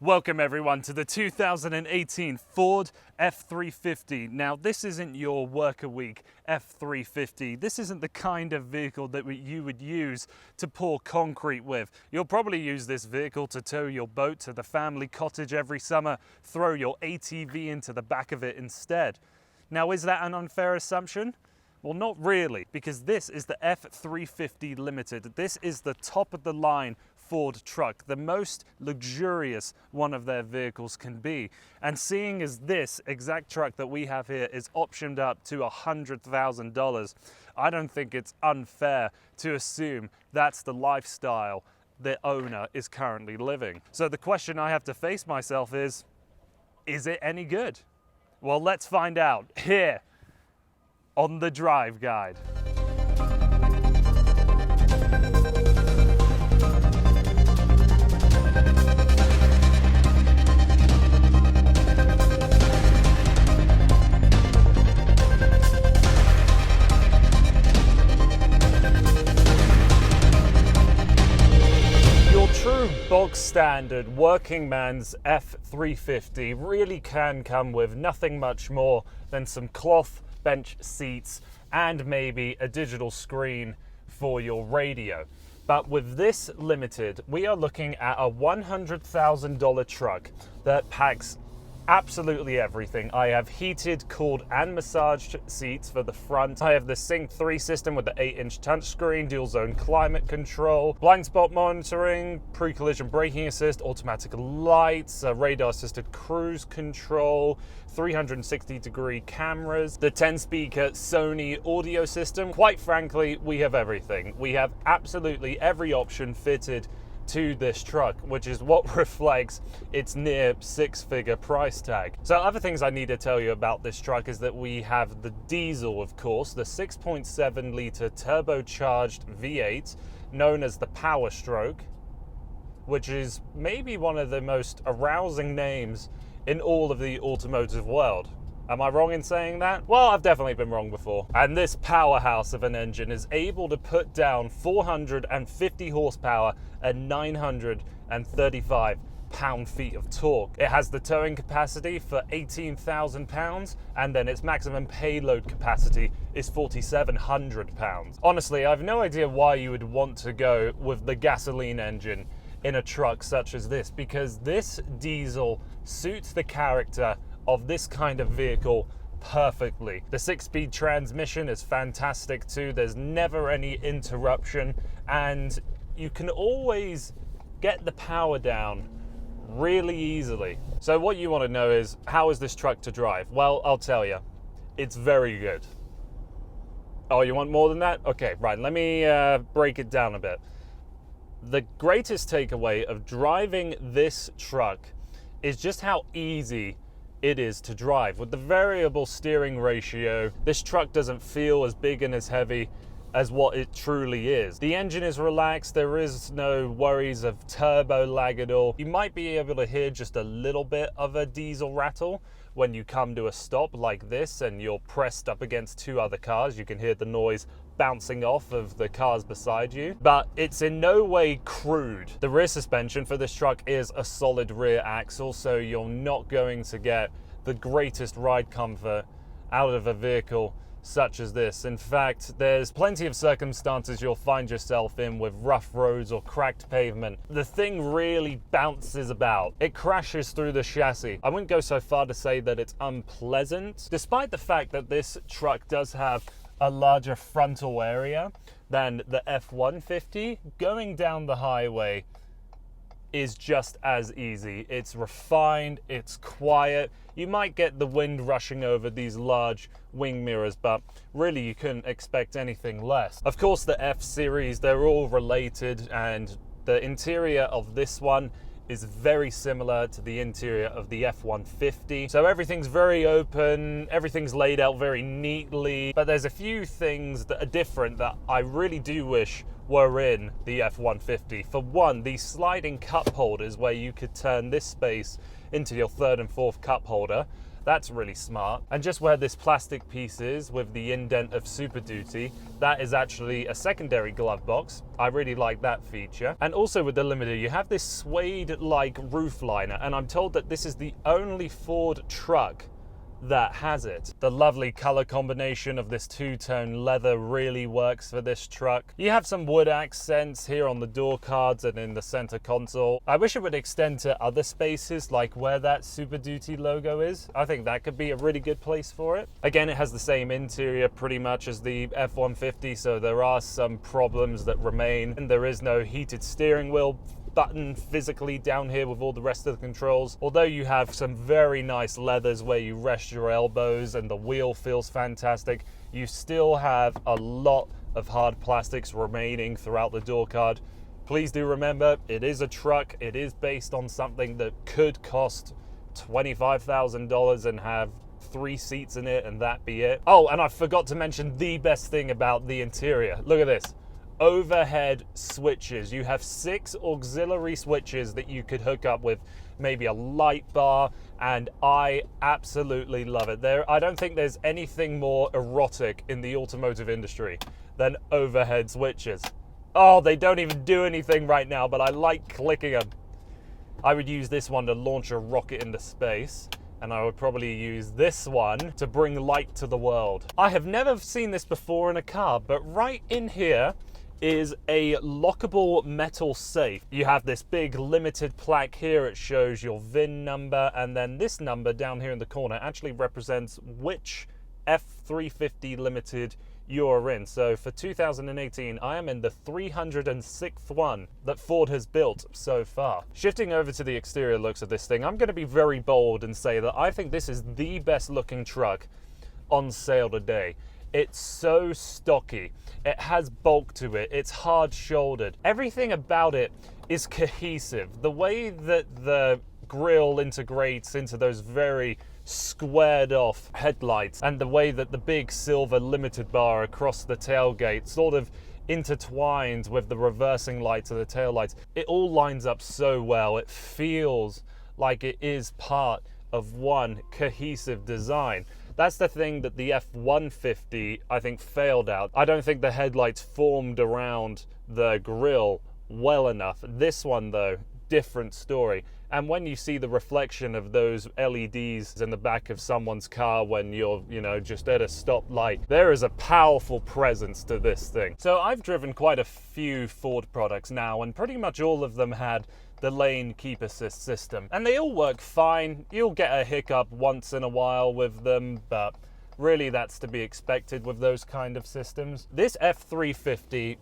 Welcome everyone to the 2018 Ford F-350. Now this isn't your work a week F-350. This isn't the kind of vehicle that you would use to pour concrete with. You'll probably use this vehicle to tow your boat to the family cottage every summer, throw your ATV into the back of it instead. Now is that an unfair assumption? Well, not really, because this is the F-350 Limited. This is the top of the line Ford truck, the most luxurious one of their vehicles can be. And seeing as this exact truck that we have here is optioned up to $100,000, I don't think it's unfair to assume that's the lifestyle the owner is currently living. So the question I have to face myself is it any good? Well, let's find out here on the Drive Guide. Bog standard working man's F-350 really can come with nothing much more than some cloth bench seats and maybe a digital screen for your radio. But with this Limited, we are looking at a $100,000 truck that packs absolutely everything. I have heated, cooled and massaged seats for the front. I have the Sync 3 system with the 8-inch touchscreen, dual zone climate control, blind spot monitoring, pre-collision braking assist, automatic lights, radar assisted cruise control, 360-degree cameras, the 10-speaker Sony audio system. Quite frankly, we have everything. We have absolutely every option fitted to this truck, which is what reflects its near six-figure price tag. So other things I need to tell you about this truck is that we have the diesel, of course, the 6.7 litre turbocharged V8 known as the PowerStroke, which is maybe one of the most arousing names in all of the automotive world. Am I wrong in saying that? Well, I've definitely been wrong before. And this powerhouse of an engine is able to put down 450 horsepower and 935 pound-feet of torque. It has the towing capacity for 18,000 pounds, and then its maximum payload capacity is 4,700 pounds. Honestly, I have no idea why you would want to go with the gasoline engine in a truck such as this, because this diesel suits the character of this kind of vehicle perfectly. The 6-speed transmission is fantastic too. There's never any interruption, and you can always get the power down really easily. So what you want to know is, how is this truck to drive? Well, I'll tell you, it's very good. Oh, you want more than that? Okay, right, let me break it down a bit. The greatest takeaway of driving this truck is just how easy it is to drive. With the variable steering ratio, this truck doesn't feel as big and as heavy as what it truly is. The engine is relaxed, there is no worries of turbo lag at all. You might be able to hear just a little bit of a diesel rattle when you come to a stop like this and you're pressed up against two other cars. You can hear the noise bouncing off of the cars beside you, but it's in no way crude. The rear suspension for this truck is a solid rear axle, so you're not going to get the greatest ride comfort out of a vehicle such as this. In fact, there's plenty of circumstances you'll find yourself in with rough roads or cracked pavement. The thing really bounces about. It crashes through the chassis. I wouldn't go so far to say that it's unpleasant, despite the fact that this truck does have a larger frontal area than the F-150. Going down the highway is just as easy. It's refined, it's quiet. You might get the wind rushing over these large wing mirrors, but really you couldn't expect anything less. Of course, the F-Series, they're all related, and the interior of this one is very similar to the interior of the F-150. So everything's very open, everything's laid out very neatly, but there's a few things that are different that I really do wish were in the F-150. For one, these sliding cup holders where you could turn this space into your third and fourth cup holder. That's really smart. And just where this plastic piece is with the indent of Super Duty, that is actually a secondary glove box. I really like that feature. And also with the limiter, you have this suede-like roof liner, and I'm told that this is the only Ford truck that has it. The lovely color combination of this two-tone leather really works for this truck. You have some wood accents here on the door cards and in the center console. I wish it would extend to other spaces like where that Super Duty logo is. I think that could be a really good place for it. Again, it has the same interior pretty much as the F-150, so there are some problems that remain, and there is no heated steering wheel button physically down here with all the rest of the controls. Although you have some very nice leathers where you rest your elbows and the wheel feels fantastic, you still have a lot of hard plastics remaining throughout the door card. Please do remember, it is a truck. It is based on something that could cost $25,000 and have 3 seats in it and that be it. Oh, and I forgot to mention the best thing about the interior. Look at this. Overhead switches. You have 6 auxiliary switches that you could hook up with maybe a light bar, and I absolutely love it. I don't think there's anything more erotic in the automotive industry than overhead switches. Oh, they don't even do anything right now, but I like clicking them. I would use this one to launch a rocket into space, and I would probably use this one to bring light to the world. I have never seen this before in a car, but right in here is a lockable metal safe. You have this big limited plaque here. It shows your VIN number, and then this number down here in the corner actually represents which F-350 Limited you're in. So for 2018, I am in the 306th one that Ford has built so far. Shifting over to the exterior looks of this thing, I'm going to be very bold and say that I think this is the best looking truck on sale today. It's so stocky. It has bulk to it. It's hard-shouldered. Everything about it is cohesive. The way that the grille integrates into those very squared-off headlights, and the way that the big silver limited bar across the tailgate sort of intertwines with the reversing lights of the taillights, it all lines up so well. It feels like it is part of one cohesive design. That's the thing that the F-150, I think, failed at. I don't think the headlights formed around the grille well enough. This one, though, different story. And when you see the reflection of those LEDs in the back of someone's car when you're, just at a stoplight, there is a powerful presence to this thing. So I've driven quite a few Ford products now, and pretty much all of them had the lane keep assist system, and they all work fine. You'll get a hiccup once in a while with them, but really that's to be expected with those kind of systems. This F-350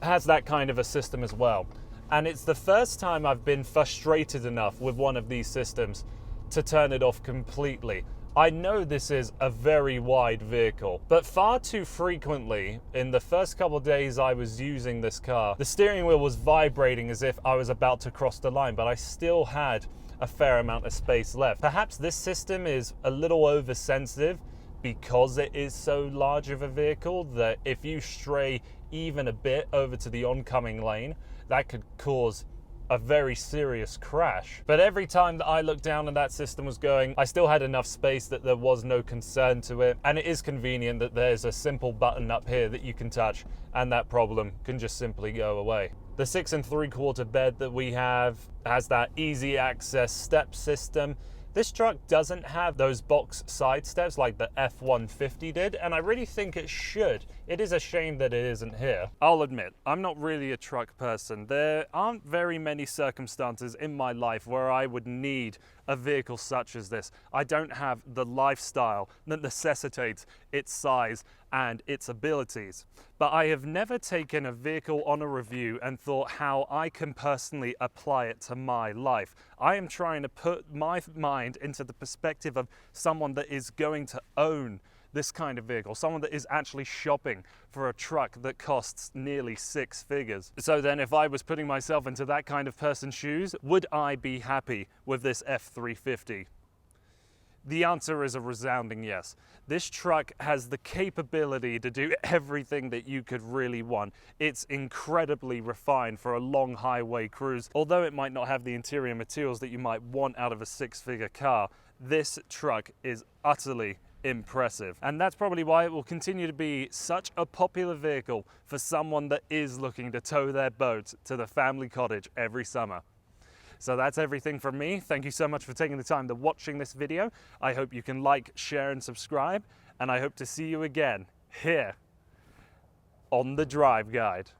has that kind of a system as well, and it's the first time I've been frustrated enough with one of these systems to turn it off completely. I know this is a very wide vehicle, but far too frequently in the first couple of days I was using this car, the steering wheel was vibrating as if I was about to cross the line, but I still had a fair amount of space left. Perhaps this system is a little oversensitive because it is so large of a vehicle that if you stray even a bit over to the oncoming lane, that could cause a very serious crash. But every time that I looked down and that system was going, I still had enough space that there was no concern to it. And it is convenient that there's a simple button up here that you can touch and that problem can just simply go away. The 6 3/4 bed that we have has that easy access step system. This truck doesn't have those box side steps like the F-150 did, and I really think it should. It is a shame that it isn't here. I'll admit, I'm not really a truck person. There aren't very many circumstances in my life where I would need a vehicle such as this. I don't have the lifestyle that necessitates its size and its abilities. But I have never taken a vehicle on a review and thought how I can personally apply it to my life. I am trying to put my mind into the perspective of someone that is going to own this kind of vehicle, someone that is actually shopping for a truck that costs nearly 6 figures. So then if I was putting myself into that kind of person's shoes, would I be happy with this F-350? The answer is a resounding yes. This truck has the capability to do everything that you could really want. It's incredibly refined for a long highway cruise. Although it might not have the interior materials that you might want out of a six-figure car, this truck is utterly impressive. And that's probably why it will continue to be such a popular vehicle for someone that is looking to tow their boat to the family cottage every summer. So that's everything from me. Thank you so much for taking the time to watching this video. I hope you can like, share, and subscribe, and I hope to see you again here on the Drive Guide.